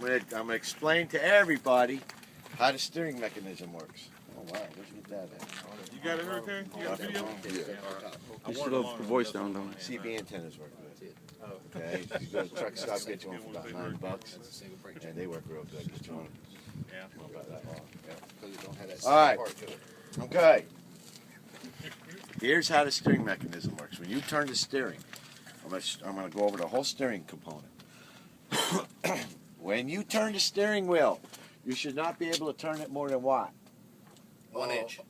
gonna explain to everybody how the steering mechanism works. Oh wow, where'd you get that at? You got it, Hurricane? You got a video? You should have the voice down, though. CB antennas work good. Okay, you go to truck stop, get you one for about $9, and they work real good. Get you one. Yeah. About that long. Yeah. All right. Okay. Here's how the steering mechanism works. When you turn the steering, I'm gonna go over the whole steering component. When you turn the steering wheel, you should not be able to turn it more than what? 1 inch.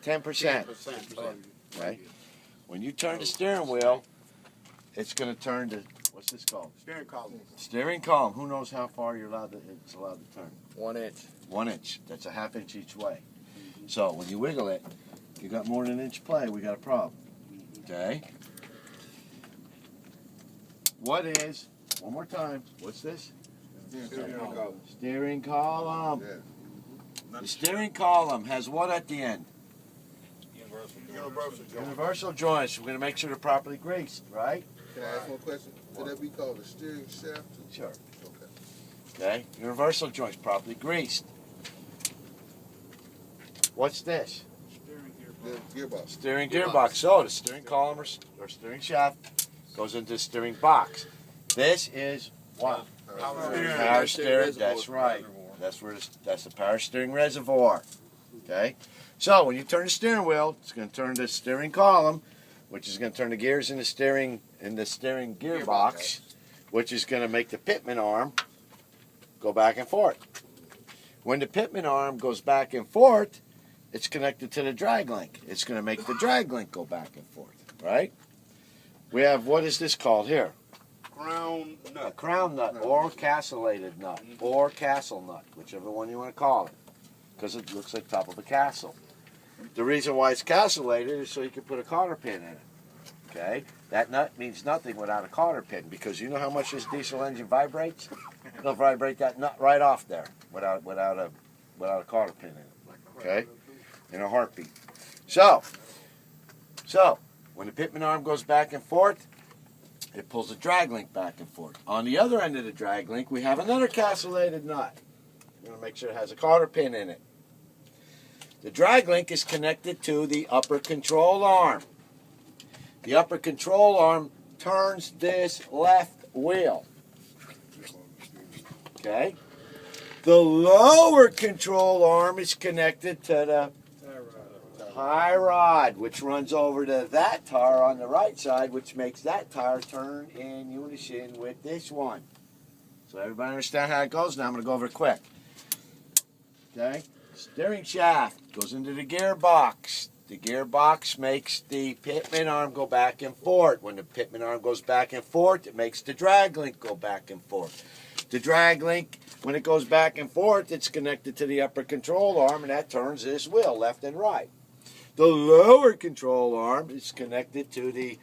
10%. Okay. When you turn the steering wheel, it's going to turn to, what's this called? Steering column. Steering column. Who knows how far it's allowed to turn? 1 inch. 1 inch. That's a ½ inch each way. So when you wiggle it, if you got more than an inch play, we got a problem. Okay. What is, one more time, what's this? Steering column. Yeah. The steering column has what at the end? Universal joint. Universal joints. We're going to make sure they're properly greased, right? Can I ask one question? Could that be called a steering shaft? Sure. Okay. Okay. Universal joints properly greased. What's this? The gearbox. Steering gearbox. So the steering column or steering shaft goes into the steering box. This is what? Power steering. That's right. That's the power steering reservoir. Okay. So when you turn the steering wheel, it's going to turn the steering column, which is going to turn the gears in the steering gearbox, which is going to make the pitman arm go back and forth. When the pitman arm goes back and forth, it's connected to the drag link. It's going to make the drag link go back and forth, right? We have, what is this called here? Crown A nut. crown nut or castellated nut or castle nut, whichever one you want to call it, because it looks like top of a castle. The reason why it's castellated is so you can put a cotter pin in it. Okay, that nut means nothing without a cotter pin, because you know how much this diesel engine vibrates. It'll vibrate that nut right off there without a cotter pin in it. Okay, in a heartbeat. So when the pitman arm goes back and forth, it pulls the drag link back and forth. On the other end of the drag link, we have another castellated nut. We're going to make sure it has a cotter pin in it. The drag link is connected to the upper control arm. The upper control arm turns this left wheel. Okay? The lower control arm is connected to the tie rod, which runs over to that tire on the right side, which makes that tire turn in unison with this one. So everybody understand how it goes? Now I'm going to go over it quick. Okay? Steering shaft goes into the gearbox. The gearbox makes the pitman arm go back and forth. When the pitman arm goes back and forth, it makes the drag link go back and forth. The drag link, when it goes back and forth, it's connected to the upper control arm, and that turns this wheel left and right. The lower control arm is connected to the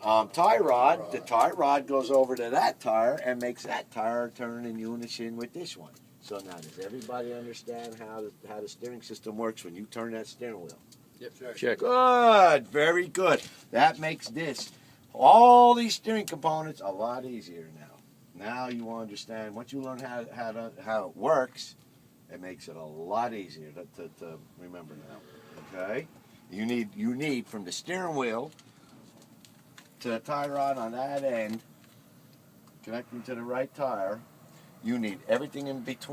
tie rod. The tie rod goes over to that tire and makes that tire turn in unison with this one. So now, does everybody understand how the steering system works when you turn that steering wheel? Yep. Check. Good. Very good. That makes all these steering components a lot easier now. Now you understand. Once you learn how it works, it makes it a lot easier to remember now. Okay. You need from the steering wheel to the tie rod on that end, connecting to the right tire, you need everything in between.